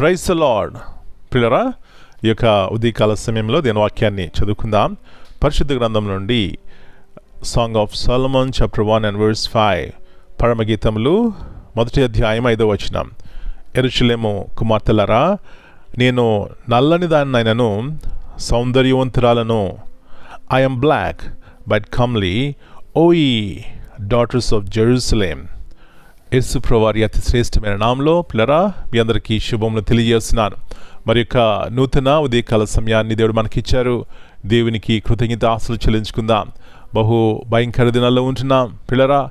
Praise the lord. ప్రియులారా, ఈ యొక్క ఉదయకాల సమయంలో దేని వాక్యాన్ని చదువుకుందాం. పరిశుద్ధ గ్రంథం నుండి song of Solomon chapter 1 and verse 5, పరమగీతములు 1వ అధ్యాయం 5వ వచనం. యెరూషలేము కుమార్తెలారా, నేను నల్లని దానినైనను సౌందర్యవంతురాలను. I am black but comely, O ye daughters of Jerusalem. యేసు ప్రభువారి అతి శ్రేష్టమైన నామంలో పిల్లరా మీ అందరికీ శుభములు తెలియజేస్తున్నాను. మరి యొక్క నూతన ఉదయకాల సమయాన్ని దేవుడు మనకిచ్చారు. దేవునికి కృతజ్ఞతాస్తులు చెల్లించుకుందాం. బహు భయంకర దినాల్లో ఉంటున్నాం పిల్లరా.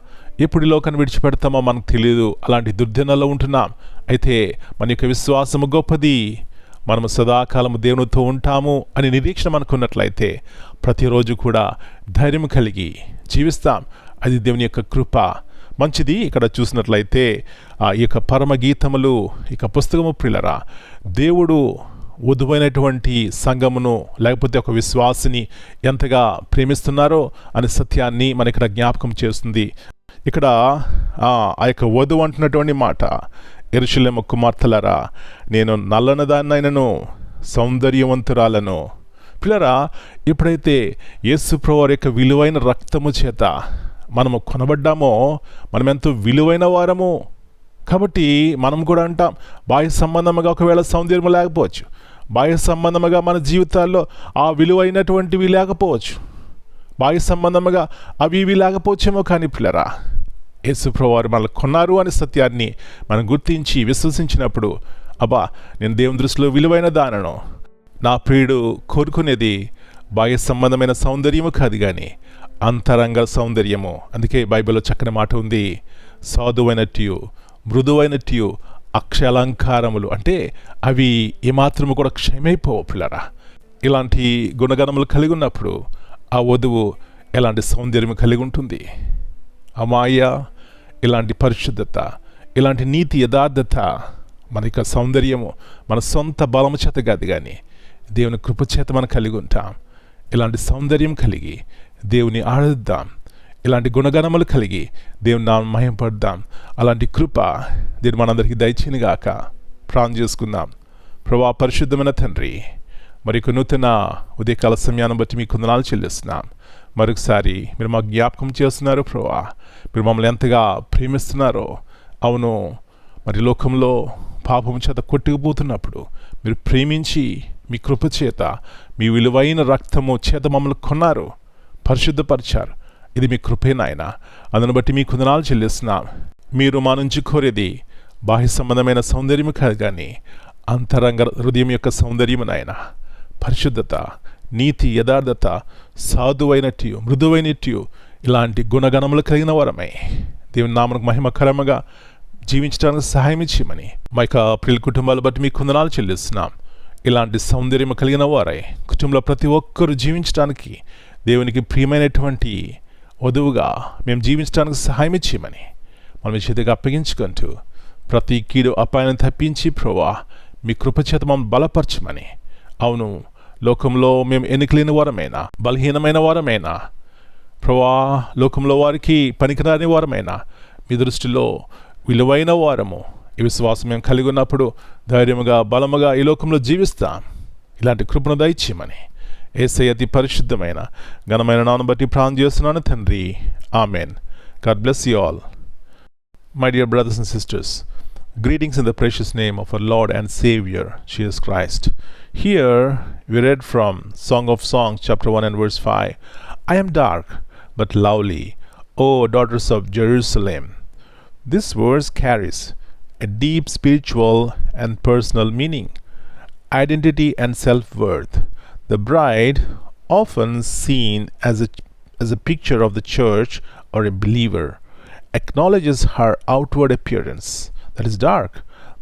ఎప్పుడు ఈ లోకాన్ని విడిచిపెడతామో మనకు తెలియదు. అలాంటి దుర్దినాల్లో ఉంటున్నాం. అయితే మన యొక్క విశ్వాసము గొప్పది. మనము సదాకాలము దేవునితో ఉంటాము అని నిరీక్షణ మనకున్నట్లయితే ప్రతిరోజు కూడా ధైర్యం కలిగి జీవిస్తాం. అది దేవుని యొక్క కృప. మంచిది. ఇక్కడ చూసినట్లయితే ఈ యొక్క పరమగీతములు ఇక పుస్తకము ప్రియులరా, దేవుడు వధువైనటువంటి సంఘమును లేకపోతే ఒక విశ్వాసిని ఎంతగా ప్రేమిస్తున్నారో అనే సత్యాన్ని మన ఇక్కడ జ్ఞాపకం చేస్తుంది. ఇక్కడ ఆ యొక్క వధువు అంటున్నటువంటి మాట, యెరూషలేము కుమార్తెలారా, నేను నల్లనదాన్నైనను సౌందర్యవంతురాలను. పిల్లరా, ఎప్పుడైతే యేసు ప్రభువారి యొక్క విలువైన రక్తము చేత మనము కొనబడ్డామో మనం ఎంతో విలువైన వారము. కాబట్టి మనం కూడా అంటాం, బాహ్య సంబంధముగా ఒకవేళ సౌందర్యం లేకపోవచ్చు, బాహ్య సంబంధముగా మన జీవితాల్లో ఆ విలువైనటువంటివి లేకపోవచ్చు, బాహ్య సంబంధముగా అవి ఇవి లేకపోవచ్చేమో. కానీ పిల్లరా, యేసు ప్రభువారు మనల్ని కొన్నారు అనే సత్యాన్ని మనం గుర్తించి విశ్వసించినప్పుడు, అబ్బా నేను దేవుని దృష్టిలో విలువైన దానను. నా ప్రియుడు కోరుకునేది బాహ్య సంబంధమైన సౌందర్యము కాదు కానీ అంతరంగ సౌందర్యము. అందుకే బైబిల్లో చక్కని మాట ఉంది, సాధువైనట్టు మృదువైనట్టు అక్షాలంకారములు, అంటే అవి ఏమాత్రము కూడా క్షయమైపోవు పిల్లరా. ఇలాంటి గుణగణములు కలిగి ఉన్నప్పుడు ఆ వధువు ఎలాంటి సౌందర్యం కలిగి ఉంటుంది. అమాయ, ఇలాంటి పరిశుద్ధత, ఇలాంటి నీతి యథార్థత, మన యొక్క సౌందర్యము మన సొంత బలము చేత కాదు కానీ దేవుని కృప చేత మనం కలిగి ఉంటాం. ఇలాంటి సౌందర్యం కలిగి దేవుని ఆరాధిద్దాం. ఇలాంటి గుణగణములు కలిగి దేవుని నామం మహిమపడదాం. అలాంటి కృప దేవుడు మనందరికీ దయచేయనుగాక. ప్రార్థన చేసుకుందాం. ప్రభువా, పరిశుద్ధమైన తండ్రి, మరి నూతన ఉదయకాల సమయాన్ని బట్టి మీకు వందనాలు చెల్లిస్తున్నాం. మరొకసారి మీరు మాకు జ్ఞాపకం చేస్తున్నారు ప్రభువా. మీరు మమ్మల్ని ఎంతగా ప్రేమిస్తున్నారో. అవును, మరి లోకంలో పాపం చేత కొట్టుకుపోతున్నప్పుడు మీరు ప్రేమించి మీ కృప చేత మీ విలువైన రక్తము చేత మమ్మల్ని కొన్నారు, పరిశుద్ధపరిచారు. ఇది మీ కృపే నాయన. అందును బట్టి మీకు వందనాలు చెల్లిస్తున్నాం. మీరు మా నుంచి కోరేది బాహ్య సంబంధమైన సౌందర్యము కాదు కానీ అంతరంగ హృదయం యొక్క సౌందర్యము నాయన. పరిశుద్ధత, నీతి, యథార్థత, సాధువైనట్టు మృదువైనట్టు ఇలాంటి గుణగణములు కలిగిన వారమై దేవుని నామమునకు మహిమకరముగా జీవించడానికి సహాయం ఇచ్చేయమని మా యొక్క ప్రియుల కుటుంబాలు బట్టి మీకు వందనాలు చెల్లిస్తున్నాం. ఇలాంటి సౌందర్యం కలిగిన వారై కుటుంబంలో ప్రతి ఒక్కరూ జీవించడానికి దేవునికి ప్రియమైనటువంటి వధువుగా మేము జీవించడానికి సహాయం ఇచ్చేయమని మనం చేతిగా అప్పగించుకుంటూ ప్రతి కీడు అపాయాన్ని తప్పించి ప్రభువా మీ కృపచేత మమ్మల్ని బలపరచమని. అవును, లోకంలో మేము ఎన్నికలేని వారమైనా, బలహీనమైన వారమైనా, ప్రభువా లోకంలో వారికి పనికిరాని వారమైనా మీ దృష్టిలో విలువైన వారము. ఈ విశ్వాసం మేము కలిగి ఉన్నప్పుడు ధైర్యముగా బలముగా ఈ లోకంలో జీవిస్తాం. ఇలాంటి కృపను దయచేయమని యేసయ్య అతి పరిశుద్ధమైన ఘనమైన నామమును బట్టి ప్రార్థన చేస్తున్నాను తండ్రి. Amen. God bless you all. My dear brothers and sisters, greetings in the precious name of our Lord and Savior Jesus Christ. Here we read from Song of Songs chapter 1 and verse 5. I am dark but lovely, O daughters of Jerusalem. This verse carries a deep spiritual and personal meaning, identity and self-worth. The bride, often seen as a picture of the church or a believer, acknowledges her outward appearance, that is dark,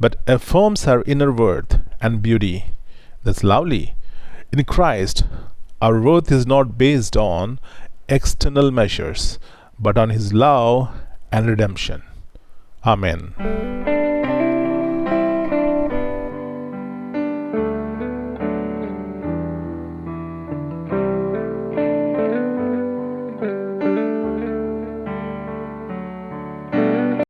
but affirms her inner worth and beauty, that's lovely. In Christ, our worth is not based on external measures, but on His love and redemption. Amen.